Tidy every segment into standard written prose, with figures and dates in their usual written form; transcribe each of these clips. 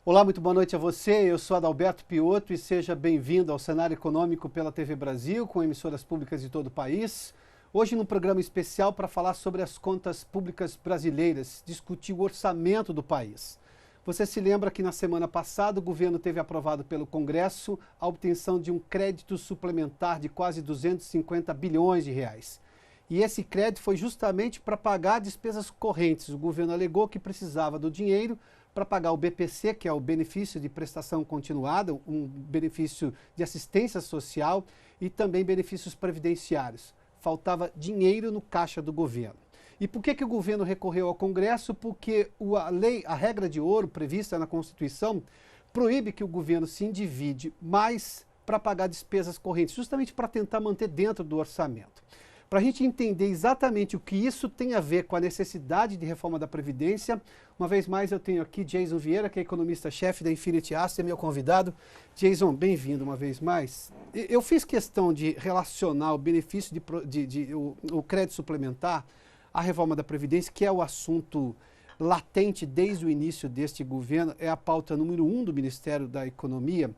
Olá, muito boa noite a você. Eu sou Adalberto Piotto e seja bem-vindo ao Cenário Econômico pela TV Brasil, com emissoras públicas de todo o país. Hoje, num programa especial para falar sobre as contas públicas brasileiras, discutir o orçamento do país. Você se lembra que na semana passada o governo teve aprovado pelo Congresso a obtenção de um crédito suplementar de quase 250 bilhões de reais. E esse crédito foi justamente para pagar despesas correntes. O governo alegou que precisava do dinheiro para pagar o BPC, que é o benefício de prestação continuada, um benefício de assistência social e também benefícios previdenciários. Faltava dinheiro no caixa do governo. E por que o governo recorreu ao Congresso? Porque a regra de ouro prevista na Constituição proíbe que o governo se endivide mais para pagar despesas correntes, justamente para tentar manter dentro do orçamento. Para a gente entender exatamente o que isso tem a ver com a necessidade de reforma da Previdência, uma vez mais eu tenho aqui Jason Vieira, que é economista-chefe da Infinity Asset, é meu convidado. Jason, bem-vindo uma vez mais. Eu fiz questão de relacionar o benefício o crédito suplementar à reforma da Previdência, que é o assunto latente desde o início deste governo, é a pauta número 1 do Ministério da Economia,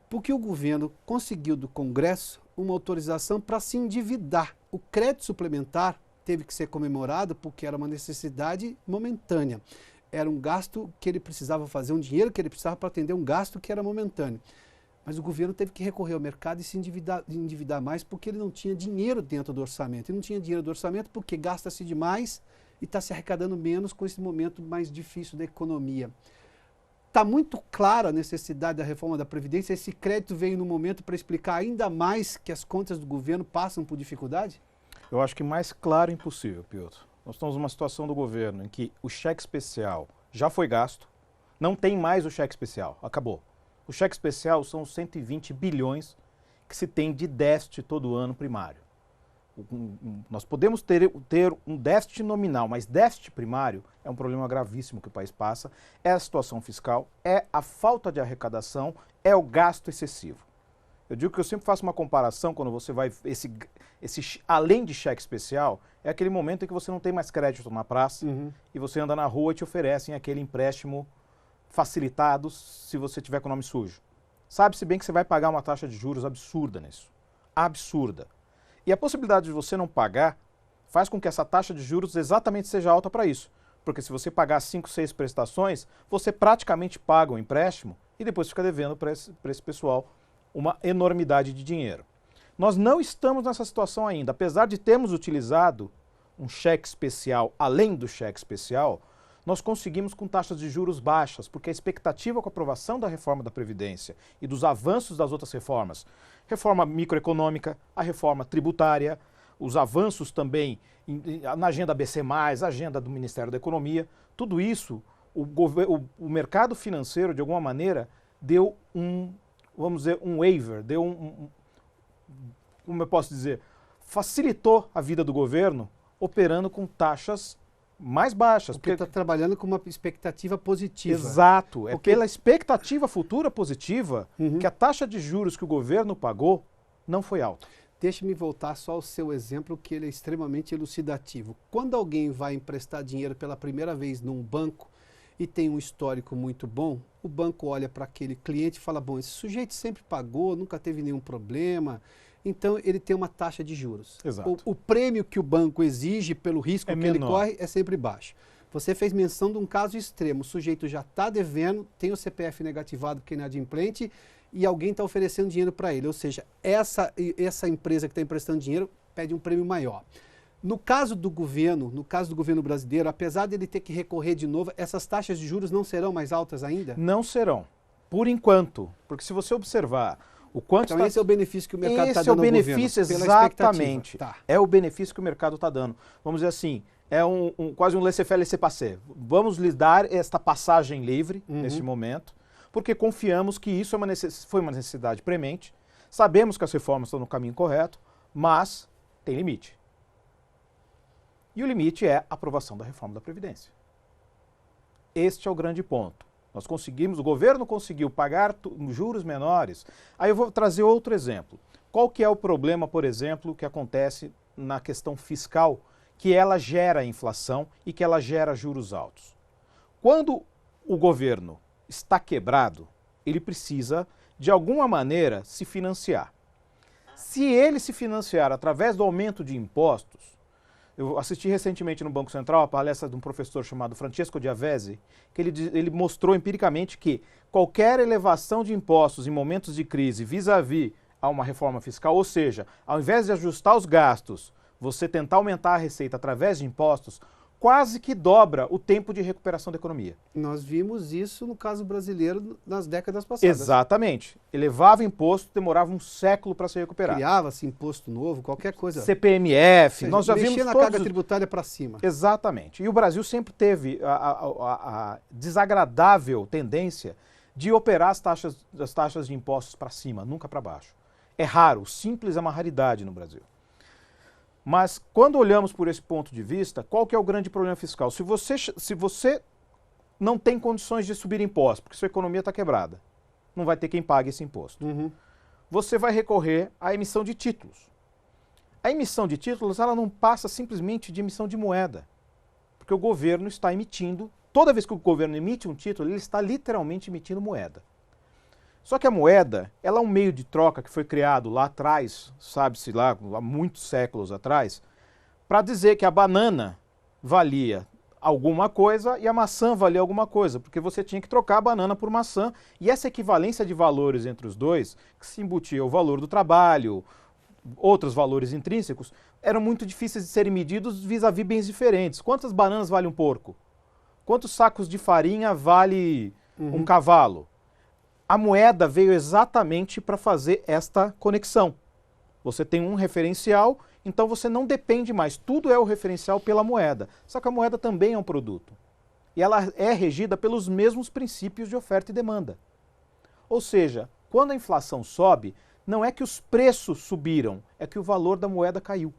porque o governo conseguiu do Congresso uma autorização para se endividar. O crédito suplementar teve que ser comemorado porque era uma necessidade momentânea. Era um gasto que ele precisava fazer, um dinheiro que ele precisava para atender um gasto que era momentâneo. Mas o governo teve que recorrer ao mercado e se endividar mais porque ele não tinha dinheiro dentro do orçamento. Ele não tinha dinheiro do orçamento porque gasta-se demais e está se arrecadando menos com esse momento mais difícil da economia. Está muito clara a necessidade da reforma da Previdência. Esse crédito veio no momento para explicar ainda mais que as contas do governo passam por dificuldade? Eu acho que mais claro impossível, Piotr. Nós estamos numa situação do governo em que o cheque especial já foi gasto, não tem mais o cheque especial, acabou. O cheque especial são os 120 bilhões que se tem de déficit todo ano primário. Nós podemos ter um déficit nominal, mas déficit primário é um problema gravíssimo que o país passa, é a situação fiscal, é a falta de arrecadação, é o gasto excessivo. Eu digo que eu sempre faço uma comparação quando você vai, além de cheque especial, é aquele momento em que você não tem mais crédito na praça e você anda na rua e te oferecem aquele empréstimo facilitado se você tiver com o nome sujo. Sabe-se bem que você vai pagar uma taxa de juros absurda nisso, absurda. E a possibilidade de você não pagar faz com que essa taxa de juros exatamente seja alta para isso. Porque se você pagar 5, 6 prestações, você praticamente paga o empréstimo e depois fica devendo para esse pessoal uma enormidade de dinheiro. Nós não estamos nessa situação ainda. Apesar de termos utilizado um cheque especial, além do cheque especial, nós conseguimos com taxas de juros baixas, porque a expectativa com a aprovação da reforma da Previdência e dos avanços das outras reformas, reforma microeconômica, a reforma tributária, os avanços também na agenda BC+, a agenda do Ministério da Economia, tudo isso, o mercado financeiro, de alguma maneira, deu vamos dizer, um waiver, como eu posso dizer, facilitou a vida do governo operando com taxas mais baixas. Porque está trabalhando com uma expectativa positiva. Exato. É pela expectativa futura positiva que a taxa de juros que o governo pagou não foi alta. Deixe-me voltar só ao seu exemplo, que ele é extremamente elucidativo. Quando alguém vai emprestar dinheiro pela primeira vez num banco e tem um histórico muito bom, o banco olha para aquele cliente e fala, bom, esse sujeito sempre pagou, nunca teve nenhum problema, então ele tem uma taxa de juros. Exato. O prêmio que o banco exige pelo risco que ele corre é sempre baixo. Você fez menção de um caso extremo, o sujeito já está devendo, tem o CPF negativado porque é inadimplente e alguém está oferecendo dinheiro para ele, ou seja, essa empresa que está emprestando dinheiro pede um prêmio maior. No caso do governo brasileiro, apesar de ele ter que recorrer de novo, essas taxas de juros não serão mais altas ainda? Não serão, por enquanto, porque se você observar o quanto então esse é o benefício que o mercado está dando ao governo. Esse é o benefício, exatamente. Tá. É o benefício que o mercado está dando. Vamos dizer assim, é quase um laissez-faire, laissez-passer. Vamos lhes dar esta passagem livre neste momento, porque confiamos que isso foi uma necessidade premente, sabemos que as reformas estão no caminho correto, mas tem limite. E o limite é a aprovação da reforma da Previdência. Este é o grande ponto. Nós conseguimos, o governo conseguiu pagar juros menores. Aí eu vou trazer outro exemplo. Qual que é o problema, por exemplo, que acontece na questão fiscal, que ela gera inflação e que ela gera juros altos? Quando o governo está quebrado, ele precisa, de alguma maneira, se financiar. Se ele se financiar através do aumento de impostos, eu assisti recentemente no Banco Central a palestra de um professor chamado Francesco Giavesi, que ele mostrou empiricamente que qualquer elevação de impostos em momentos de crise vis-à-vis a uma reforma fiscal, ou seja, ao invés de ajustar os gastos, você tentar aumentar a receita através de impostos, quase que dobra o tempo de recuperação da economia. Nós vimos isso no caso brasileiro nas décadas passadas. Exatamente. Elevava imposto, demorava um século para se recuperar. Criava-se imposto novo, qualquer coisa. CPMF, nós já vimos mexia na todos... carga tributária para cima. Exatamente. E o Brasil sempre teve a desagradável tendência de operar as taxas de impostos para cima, nunca para baixo. É raro, o simples é uma raridade no Brasil. Mas quando olhamos por esse ponto de vista, qual que é o grande problema fiscal? Se você não tem condições de subir impostos, porque sua economia está quebrada, não vai ter quem pague esse imposto. Você vai recorrer à emissão de títulos. A emissão de títulos, ela não passa simplesmente de emissão de moeda, porque o governo está emitindo, toda vez que o governo emite um título, ele está literalmente emitindo moeda. Só que a moeda, ela é um meio de troca que foi criado lá atrás, sabe-se lá, há muitos séculos atrás, para dizer que a banana valia alguma coisa e a maçã valia alguma coisa, porque você tinha que trocar a banana por maçã, e essa equivalência de valores entre os dois, que se embutia o valor do trabalho, outros valores intrínsecos, eram muito difíceis de serem medidos vis-à-vis bens diferentes. Quantas bananas vale um porco? Quantos sacos de farinha vale um cavalo? A moeda veio exatamente para fazer esta conexão. Você tem um referencial, então você não depende mais. Tudo é o referencial pela moeda. Só que a moeda também é um produto. E ela é regida pelos mesmos princípios de oferta e demanda. Ou seja, quando a inflação sobe, não é que os preços subiram, é que o valor da moeda caiu.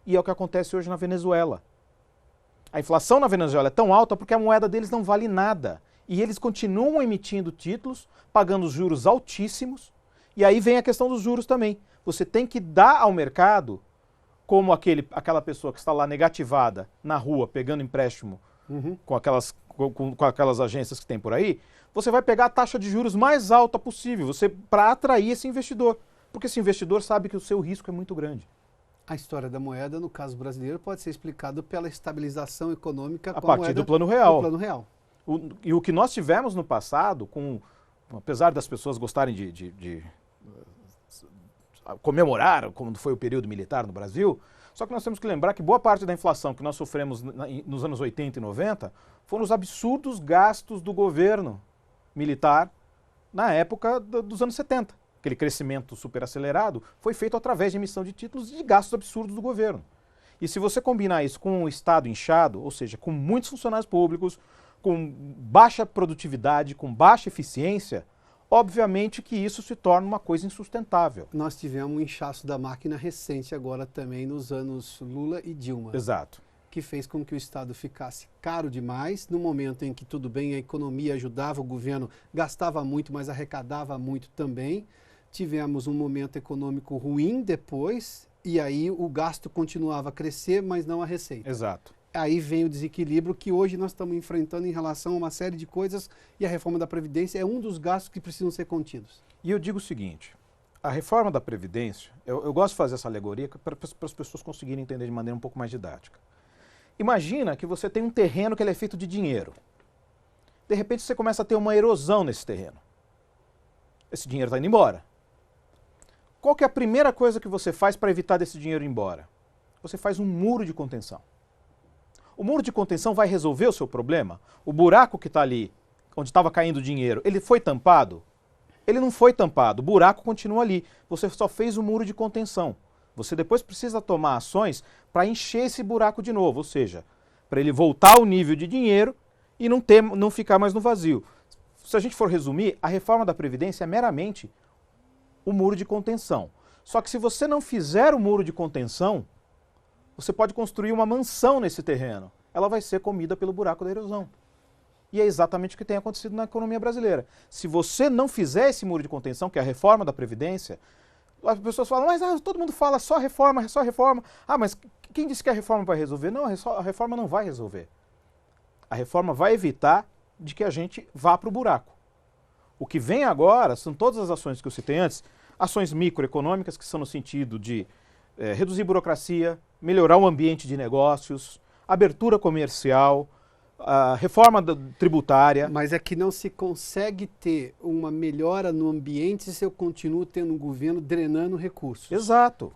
E é o que acontece hoje na Venezuela. A inflação na Venezuela é tão alta porque a moeda deles não vale nada. E eles continuam emitindo títulos, pagando juros altíssimos, e aí vem a questão dos juros também. Você tem que dar ao mercado, como aquela pessoa que está lá negativada na rua, pegando empréstimo com aquelas agências que tem por aí, você vai pegar a taxa de juros mais alta possível, para atrair esse investidor. Porque esse investidor sabe que o seu risco é muito grande. A história da moeda, no caso brasileiro, pode ser explicada pela estabilização econômica a partir do plano real. Do plano real. E o que nós tivemos no passado, apesar das pessoas gostarem de comemorar como foi o período militar no Brasil, só que nós temos que lembrar que boa parte da inflação que nós sofremos nos anos 80 e 90 foram os absurdos gastos do governo militar na época dos anos 70. Aquele crescimento superacelerado foi feito através de emissão de títulos e de gastos absurdos do governo. E se você combinar isso com um Estado inchado, ou seja, com muitos funcionários públicos, com baixa produtividade, com baixa eficiência, obviamente que isso se torna uma coisa insustentável. Nós tivemos um inchaço da máquina recente agora também nos anos Lula e Dilma. Exato. Que fez com que o Estado ficasse caro demais, no momento em que tudo bem, a economia ajudava, o governo gastava muito, mas arrecadava muito também. Tivemos um momento econômico ruim depois, e aí o gasto continuava a crescer, mas não a receita. Exato. Aí vem o desequilíbrio que hoje nós estamos enfrentando em relação a uma série de coisas, e a reforma da Previdência é um dos gastos que precisam ser contidos. E eu digo o seguinte, a reforma da Previdência, eu gosto de fazer essa alegoria para as pessoas conseguirem entender de maneira um pouco mais didática. Imagina que você tem um terreno que ele é feito de dinheiro. De repente você começa a ter uma erosão nesse terreno. Esse dinheiro está indo embora. Qual que é a primeira coisa que você faz para evitar desse dinheiro ir embora? Você faz um muro de contenção. O muro de contenção vai resolver o seu problema? O buraco que está ali, onde estava caindo o dinheiro, ele foi tampado? Ele não foi tampado, o buraco continua ali. Você só fez o muro de contenção. Você depois precisa tomar ações para encher esse buraco de novo, ou seja, para ele voltar ao nível de dinheiro e não ficar mais no vazio. Se a gente for resumir, a reforma da Previdência é meramente o muro de contenção. Só que se você não fizer o muro de contenção, você pode construir uma mansão nesse terreno. Ela vai ser comida pelo buraco da erosão. E é exatamente o que tem acontecido na economia brasileira. Se você não fizer esse muro de contenção, que é a reforma da Previdência, as pessoas falam, mas todo mundo fala só reforma, só reforma. Ah, mas quem disse que a reforma vai resolver? Não, a reforma não vai resolver. A reforma vai evitar de que a gente vá para o buraco. O que vem agora são todas as ações que eu citei antes, ações microeconômicas que são no sentido de reduzir burocracia, melhorar o ambiente de negócios, abertura comercial, a reforma tributária. Mas é que não se consegue ter uma melhora no ambiente se eu continuo tendo um governo drenando recursos. Exato.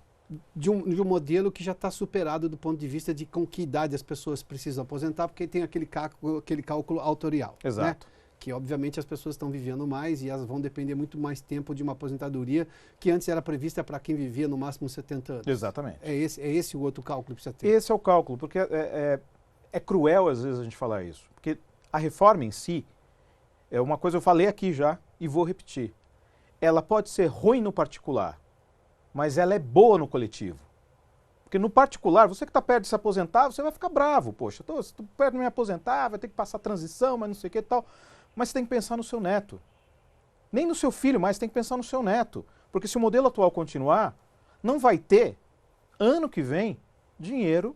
De um modelo que já está superado do ponto de vista de com que idade as pessoas precisam aposentar, porque tem aquele cálculo autorial. Exato. Né? Que obviamente as pessoas estão vivendo mais e elas vão depender muito mais tempo de uma aposentadoria que antes era prevista para quem vivia no máximo 70 anos. Exatamente. É esse o outro cálculo que precisa ter. Esse é o cálculo, porque é cruel às vezes a gente falar isso. Porque a reforma em si é uma coisa, eu falei aqui já e vou repetir. Ela pode ser ruim no particular, mas ela é boa no coletivo. Porque no particular, você que está perto de se aposentar, você vai ficar bravo. Poxa, estou perto de me aposentar, vai ter que passar transição, mas não sei o que e tal. Mas você tem que pensar no seu neto. Nem no seu filho, mas tem que pensar no seu neto. Porque se o modelo atual continuar, não vai ter, ano que vem, dinheiro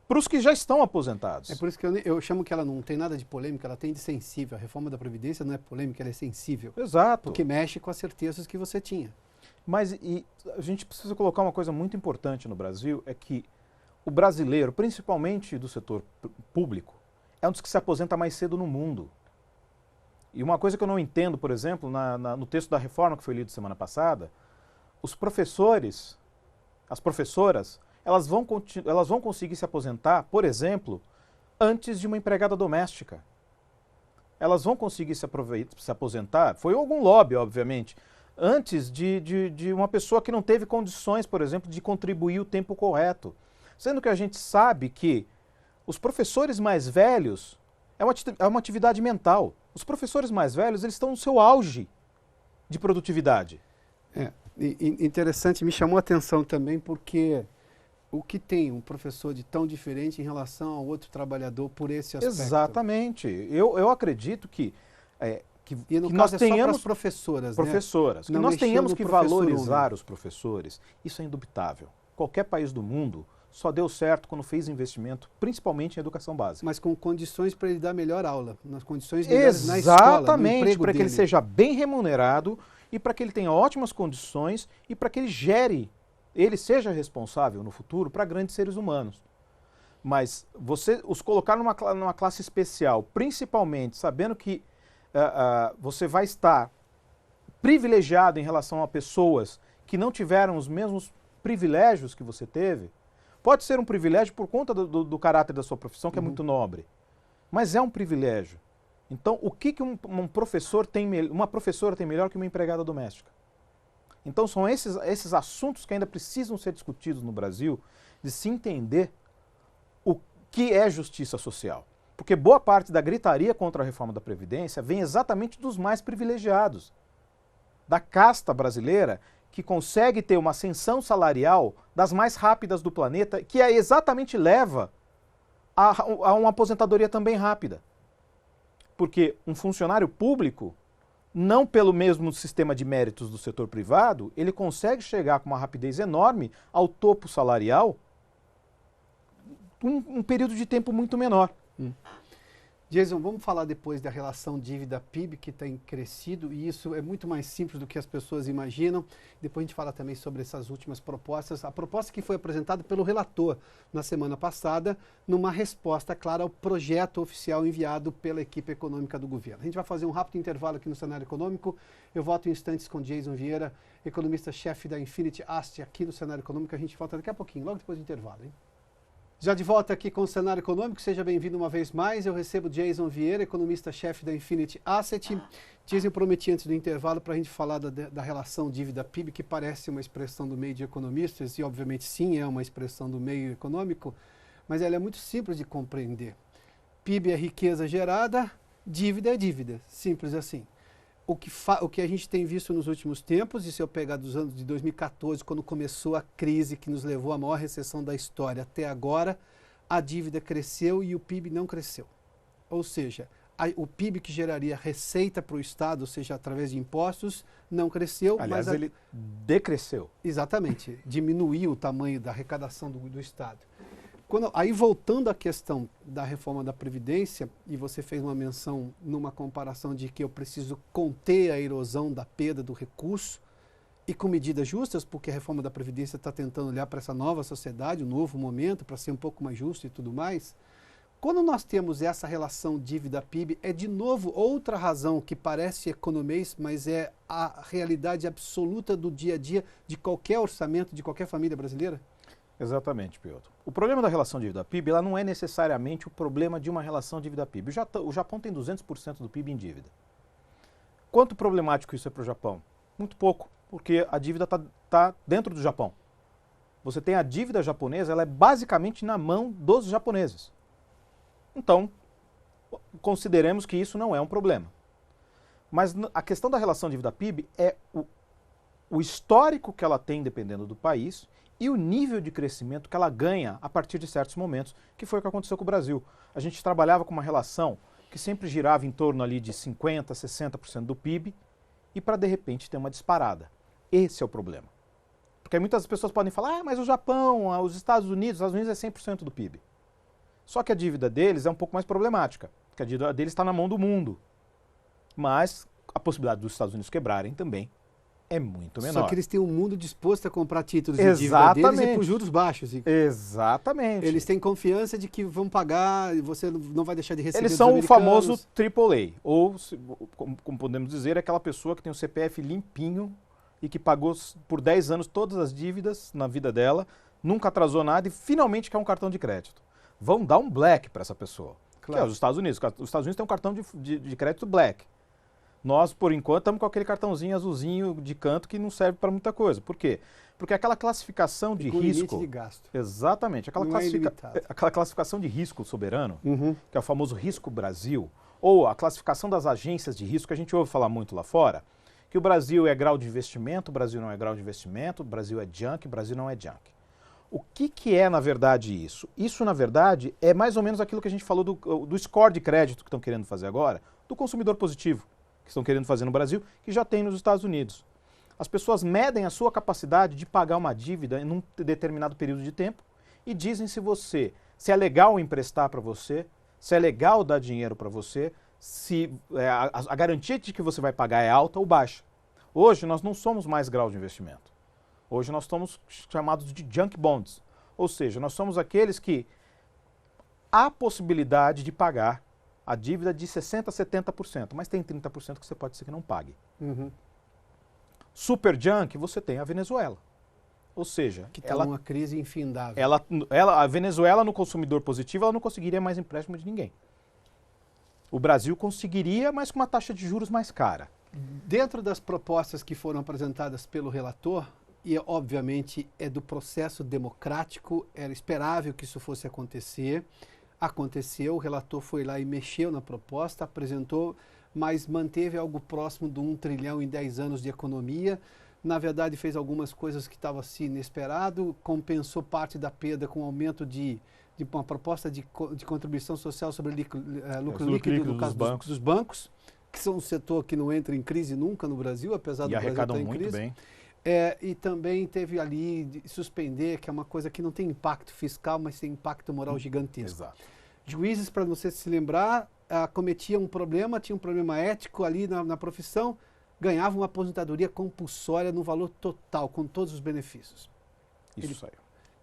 para os que já estão aposentados. É por isso que eu chamo que ela não tem nada de polêmica, ela tem de sensível. A reforma da Previdência não é polêmica, ela é sensível. Exato. Porque mexe com as certezas que você tinha. Mas a gente precisa colocar uma coisa muito importante no Brasil, é que o brasileiro, principalmente do setor público, é um dos que se aposenta mais cedo no mundo. E uma coisa que eu não entendo, por exemplo, no texto da reforma que foi lido semana passada, os professores, as professoras, elas vão conseguir se aposentar, por exemplo, antes de uma empregada doméstica. Elas vão conseguir se aposentar, foi algum lobby, obviamente, antes de uma pessoa que não teve condições, por exemplo, de contribuir o tempo correto. Sendo que a gente sabe que os professores mais velhos é uma atividade mental. Os professores mais velhos, eles estão no seu auge de produtividade. Interessante, me chamou a atenção também porque o que tem um professor de tão diferente em relação ao outro trabalhador por esse aspecto? Exatamente. Eu acredito que e no que caso nós é tenhamos só para as professoras, professoras, né? que nós tenhamos que valorizar né? os professores. Isso é indubitável. Qualquer país do mundo só deu certo quando fez investimento, principalmente em educação básica. Mas com condições para ele dar melhor aula, nas condições melhores na escola, exatamente, para que ele seja bem remunerado e para que ele tenha ótimas condições e para que ele seja responsável no futuro para grandes seres humanos. Mas você os colocar numa classe especial, principalmente sabendo que você vai estar privilegiado em relação a pessoas que não tiveram os mesmos privilégios que você teve, pode ser um privilégio por conta do caráter da sua profissão, que é muito nobre, mas é um privilégio. Então, o que uma professora tem melhor que uma empregada doméstica? Então, são esses assuntos que ainda precisam ser discutidos no Brasil, de se entender o que é justiça social. Porque boa parte da gritaria contra a reforma da Previdência vem exatamente dos mais privilegiados, da casta brasileira que consegue ter uma ascensão salarial das mais rápidas do planeta, que exatamente leva a uma aposentadoria também rápida. Porque um funcionário público, não pelo mesmo sistema de méritos do setor privado, ele consegue chegar com uma rapidez enorme ao topo salarial um período de tempo muito menor. Jason, vamos falar depois da relação dívida-PIB que tem crescido e isso é muito mais simples do que as pessoas imaginam. Depois a gente fala também sobre essas últimas propostas. A proposta que foi apresentada pelo relator na semana passada, numa resposta clara ao projeto oficial enviado pela equipe econômica do governo. A gente vai fazer um rápido intervalo aqui no Cenário Econômico. Eu volto em instantes com Jason Vieira, economista-chefe da Infinity Asset aqui no Cenário Econômico. A gente volta daqui a pouquinho, logo depois do intervalo, hein? Já de volta aqui com o Cenário Econômico, seja bem-vindo uma vez mais. Eu recebo Jason Vieira, economista-chefe da Infinity Asset. Jason, eu prometi antes do intervalo para a gente falar da relação dívida-PIB, que parece uma expressão do meio de economistas, e obviamente sim é uma expressão do meio econômico, mas ela é muito simples de compreender. PIB é riqueza gerada, dívida é dívida, simples assim. O que a gente tem visto nos últimos tempos, e se eu pegar dos anos de 2014, quando começou a crise que nos levou à maior recessão da história até agora, a dívida cresceu e o PIB não cresceu. Ou seja, o PIB que geraria receita para o Estado, ou seja, através de impostos, não cresceu. Aliás, ele decresceu. Exatamente, diminuiu o tamanho da arrecadação do Estado. Aí voltando à questão da reforma da Previdência, e você fez uma menção numa comparação de que eu preciso conter a erosão da perda do recurso, e com medidas justas, porque a reforma da Previdência está tentando olhar para essa nova sociedade, um novo momento, para ser um pouco mais justo e tudo mais. Quando nós temos essa relação dívida-PIB, é de novo outra razão que parece economês, mas é a realidade absoluta do dia a dia de qualquer orçamento, de qualquer família brasileira? Exatamente, Piotr. O problema da relação dívida-PIB, ela não é necessariamente o problema de uma relação dívida-PIB. O Japão tem 200% do PIB em dívida. Quanto problemático isso é para o Japão? Muito pouco, porque a dívida está dentro do Japão. Você tem a dívida japonesa, ela é basicamente na mão dos japoneses. Então, consideremos que isso não é um problema. Mas a questão da relação dívida-PIB é o histórico que ela tem dependendo do país e o nível de crescimento que ela ganha a partir de certos momentos, que foi o que aconteceu com o Brasil. A gente trabalhava com uma relação que sempre girava em torno ali de 50%, 60% do PIB e para de repente ter uma disparada. Esse é o problema. Porque muitas pessoas podem falar, mas o Japão, os Estados Unidos é 100% do PIB. Só que a dívida deles é um pouco mais problemática, porque a dívida deles está na mão do mundo. Mas a possibilidade dos Estados Unidos quebrarem também é muito menor. Só que eles têm um mundo disposto a comprar títulos de dívida deles e por juros baixos. Exatamente. Eles têm confiança de que vão pagar e você não vai deixar de receber. Eles são o famoso AAA, ou, como podemos dizer, aquela pessoa que tem o CPF limpinho e que pagou por 10 anos todas as dívidas na vida dela, nunca atrasou nada e finalmente quer um cartão de crédito. Vão dar um black para essa pessoa, claro. Que é os Estados Unidos. Os Estados Unidos têm um cartão de crédito black. Nós, por enquanto, estamos com aquele cartãozinho azulzinho de canto que não serve para muita coisa. Por quê? Porque aquela classificação de risco... limite de gasto. Exatamente. Aquela classificação de risco soberano, que é o famoso Risco Brasil, ou a classificação das agências de risco, que a gente ouve falar muito lá fora, que o Brasil é grau de investimento, o Brasil não é grau de investimento, o Brasil é junk, o Brasil não é junk. O que é, na verdade, isso? Isso, na verdade, é mais ou menos aquilo que a gente falou do score de crédito que estão querendo fazer agora, do consumidor positivo, que estão querendo fazer no Brasil, que já tem nos Estados Unidos. As pessoas medem a sua capacidade de pagar uma dívida em um determinado período de tempo e dizem se é legal emprestar para você, se é legal dar dinheiro para você, se a garantia de que você vai pagar é alta ou baixa. Hoje nós não somos mais grau de investimento. Hoje nós somos chamados de junk bonds, ou seja, nós somos aqueles que há possibilidade de pagar a dívida de 60% a 70%, mas tem 30% que você pode ser que não pague. Super junk, você tem a Venezuela. Ou seja, que está numa crise infindável. A Venezuela, no consumidor positivo, ela não conseguiria mais empréstimo de ninguém. O Brasil conseguiria, mas com uma taxa de juros mais cara. Dentro das propostas que foram apresentadas pelo relator, e obviamente é do processo democrático, era esperável que isso fosse acontecer. Aconteceu, o relator foi lá e mexeu na proposta, apresentou, mas manteve algo próximo de 1 trilhão em 10 anos de economia. Na verdade, fez algumas coisas que estavam assim inesperado, compensou parte da perda com aumento de uma proposta de contribuição social sobre lucro líquido no caso dos bancos, que são um setor que não entra em crise nunca no Brasil, apesar do Brasil estar em crise. Bem. E também teve ali de suspender, que é uma coisa que não tem impacto fiscal, mas tem impacto moral gigantesco. Exato. Juízes, para você se lembrar, cometiam um problema, tinha um problema ético ali na profissão, ganhavam uma aposentadoria compulsória no valor total, com todos os benefícios.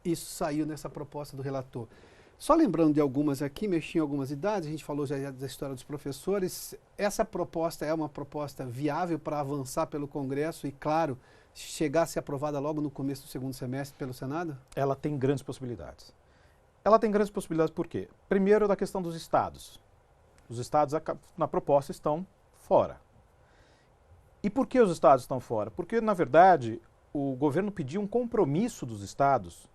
Isso saiu nessa proposta do relator. Só lembrando de algumas aqui, mexi em algumas idades, a gente falou já da história dos professores. Essa proposta é uma proposta viável para avançar pelo Congresso e, claro, chegar a ser aprovada logo no começo do segundo semestre pelo Senado? Ela tem grandes possibilidades. Ela tem grandes possibilidades por quê? Primeiro, da questão dos estados. Os estados, na proposta, estão fora. E por que os estados estão fora? Porque, na verdade, o governo pediu um compromisso dos estados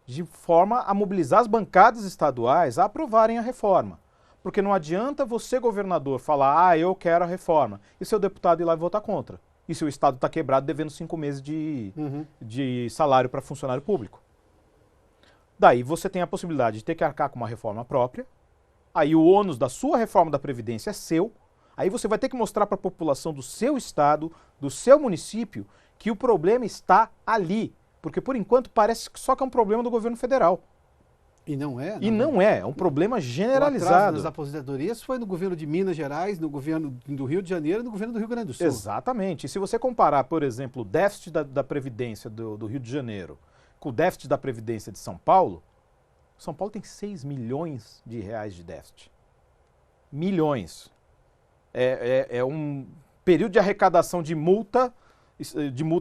de forma a mobilizar as bancadas estaduais a aprovarem a reforma. Porque não adianta você, governador, falar, eu quero a reforma, e seu deputado ir lá e votar contra. E se o estado está quebrado devendo 5 meses de salário para funcionário público. Daí você tem a possibilidade de ter que arcar com uma reforma própria, aí o ônus da sua reforma da Previdência é seu, aí você vai ter que mostrar para a população do seu estado, do seu município, que o problema está ali. Porque, por enquanto, parece só que é um problema do governo federal. E não é? E não é um problema O atraso generalizado. das aposentadorias foi no governo de Minas Gerais, no governo do Rio de Janeiro e no governo do Rio Grande do Sul. Exatamente. E se você comparar, por exemplo, o déficit da Previdência do Rio de Janeiro com o déficit da Previdência de São Paulo tem 6 milhões de reais de déficit. Milhões. É um período de arrecadação de multa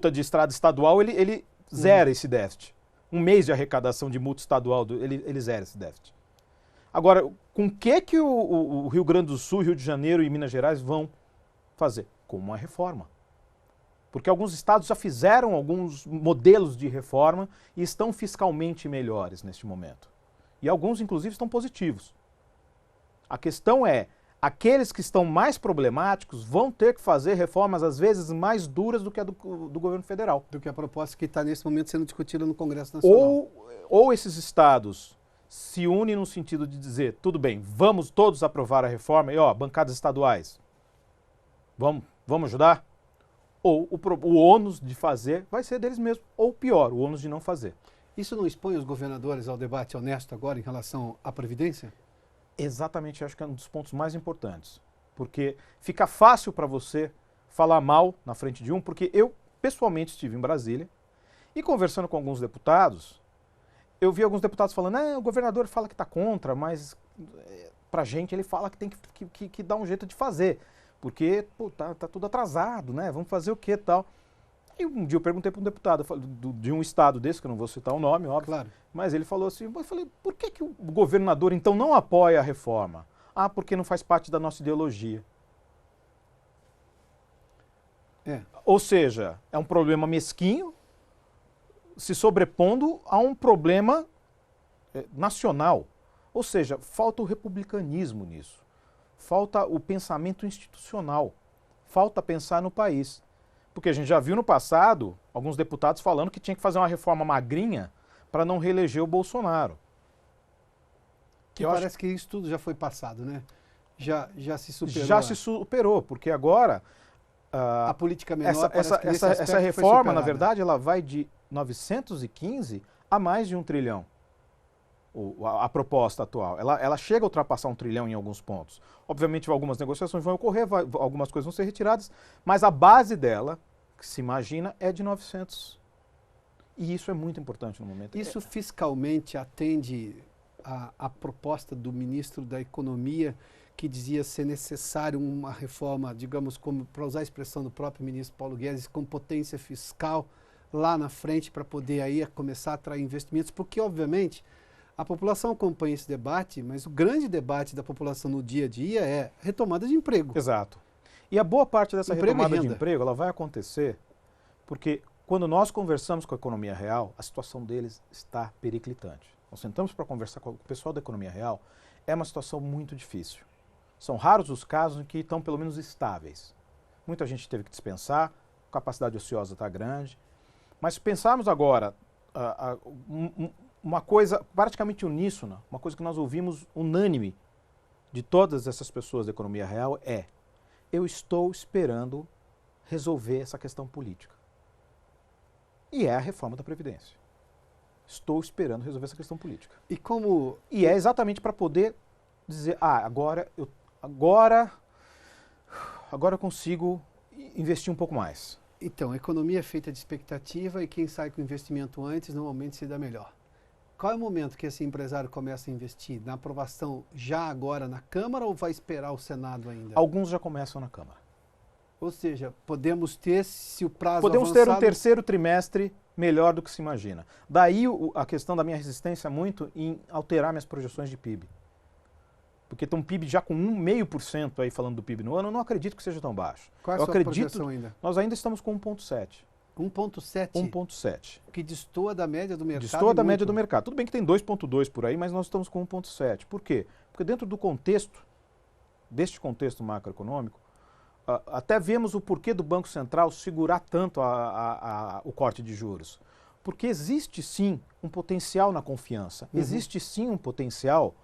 de estrada estadual, ele zera esse déficit. Um mês de arrecadação de multa estadual, ele zera esse déficit. Agora, com o que o Rio Grande do Sul, Rio de Janeiro e Minas Gerais vão fazer? Com uma reforma. Porque alguns estados já fizeram alguns modelos de reforma e estão fiscalmente melhores neste momento. E alguns, inclusive, estão positivos. A questão é, aqueles que estão mais problemáticos vão ter que fazer reformas, às vezes, mais duras do que a do governo federal. Do que a proposta que está, nesse momento, sendo discutida no Congresso Nacional. Ou esses estados se unem no sentido de dizer, tudo bem, vamos todos aprovar a reforma, e bancadas estaduais, vamos ajudar? Ou o ônus de fazer vai ser deles mesmos, ou pior, o ônus de não fazer. Isso não expõe os governadores ao debate honesto agora em relação à Previdência? Exatamente, acho que é um dos pontos mais importantes. Porque fica fácil para você falar mal na frente de um, porque eu pessoalmente estive em Brasília e conversando com alguns deputados, eu vi alguns deputados falando, o governador fala que está contra, mas pra gente ele fala que tem que dar um jeito de fazer, porque tá tudo atrasado, né? Vamos fazer o que e tal. E um dia eu perguntei para um deputado de um estado desse, que eu não vou citar o nome, óbvio, claro. Mas ele falou assim, eu falei, por que o governador então não apoia a reforma? Porque não faz parte da nossa ideologia. Ou seja, é um problema mesquinho se sobrepondo a um problema nacional. Ou seja, falta o republicanismo nisso. Falta o pensamento institucional. Falta pensar no país. Porque a gente já viu no passado alguns deputados falando que tinha que fazer uma reforma magrinha para não reeleger o Bolsonaro. Parece que isso tudo já foi passado, né? Já se superou. Já se superou, porque agora a política menor essa reforma, na verdade, ela vai de 915 a mais de 1 trilhão. A proposta atual. Ela chega a ultrapassar 1 trilhão em alguns pontos. Obviamente, algumas negociações vão ocorrer, algumas coisas vão ser retiradas, mas a base dela, que se imagina, é de 900. E isso é muito importante no momento. Isso fiscalmente atende a proposta do ministro da Economia, que dizia ser necessário uma reforma, digamos, como para usar a expressão do próprio ministro Paulo Guedes, com potência fiscal lá na frente para poder aí começar a atrair investimentos, porque, obviamente, a população acompanha esse debate, mas o grande debate da população no dia a dia é retomada de emprego. Exato. E a boa parte dessa retomada de emprego, ela vai acontecer porque quando nós conversamos com a economia real, a situação deles está periclitante. Nós sentamos para conversar com o pessoal da economia real, é uma situação muito difícil. São raros os casos em que estão pelo menos estáveis. Muita gente teve que dispensar, a capacidade ociosa está grande. Mas se pensarmos agora uma coisa praticamente uníssona, uma coisa que nós ouvimos unânime de todas essas pessoas da economia real é: eu estou esperando resolver essa questão política. E é a reforma da Previdência. Estou esperando resolver essa questão política. E é exatamente para poder dizer, agora eu consigo investir um pouco mais. Então, a economia é feita de expectativa e quem sai com investimento antes normalmente se dá melhor. Qual é o momento que esse empresário começa a investir? Na aprovação já agora na Câmara ou vai esperar o Senado ainda? Alguns já começam na Câmara. Ou seja, podemos ter, se o prazo Podemos ter um terceiro trimestre melhor do que se imagina. Daí a questão da minha resistência muito em alterar minhas projeções de PIB. Porque tem um PIB já com 0,5% aí falando do PIB no ano, eu não acredito que seja tão baixo. Qual é a sua projeção ainda? Nós ainda estamos com 1,7%. 1,7%? 1,7%. Que destoa da média do mercado. Destoa da média do mercado. Tudo bem que tem 2,2% por aí, mas nós estamos com 1,7%. Por quê? Porque dentro do contexto, deste contexto macroeconômico, até vemos o porquê do Banco Central segurar tanto o corte de juros. Porque existe sim um potencial na confiança, existe sim um potencial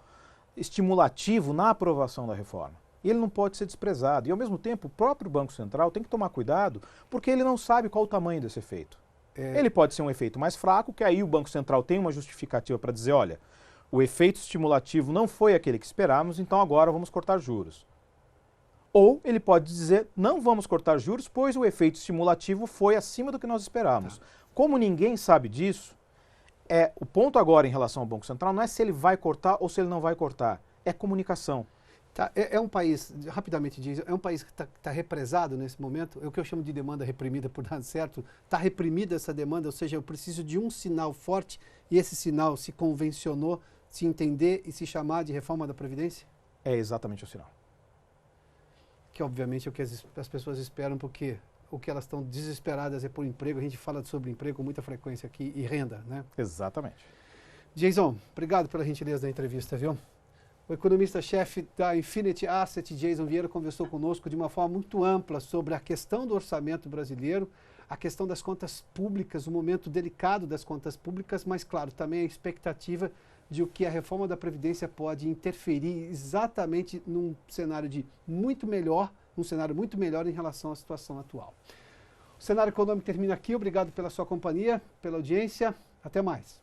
estimulativo na aprovação da reforma. E ele não pode ser desprezado. E, ao mesmo tempo, o próprio Banco Central tem que tomar cuidado, porque ele não sabe qual o tamanho desse efeito. Ele pode ser um efeito mais fraco, que aí o Banco Central tem uma justificativa para dizer, olha, o efeito estimulativo não foi aquele que esperávamos, então agora vamos cortar juros. Ou ele pode dizer, não vamos cortar juros, pois o efeito estimulativo foi acima do que nós esperávamos. Como ninguém sabe disso, o ponto agora em relação ao Banco Central não é se ele vai cortar ou se ele não vai cortar, é comunicação. Tá, é um país, rapidamente diz, é um país que está represado nesse momento, é o que eu chamo de demanda reprimida por dar certo, está reprimida essa demanda, ou seja, eu preciso de um sinal forte e esse sinal se convencionou, se entender e se chamar de reforma da Previdência? É exatamente o sinal. Que obviamente é o que as pessoas esperam, porque o que elas estão desesperadas é por emprego, a gente fala sobre emprego com muita frequência aqui e renda, né? Exatamente. Jason, obrigado pela gentileza da entrevista, viu? O economista-chefe da Infinity Asset, Jason Vieira, conversou conosco de uma forma muito ampla sobre a questão do orçamento brasileiro, a questão das contas públicas, o momento delicado das contas públicas, mas, claro, também a expectativa de o que a reforma da Previdência pode interferir exatamente num cenário muito melhor em relação à situação atual. O Cenário Econômico termina aqui. Obrigado pela sua companhia, pela audiência. Até mais.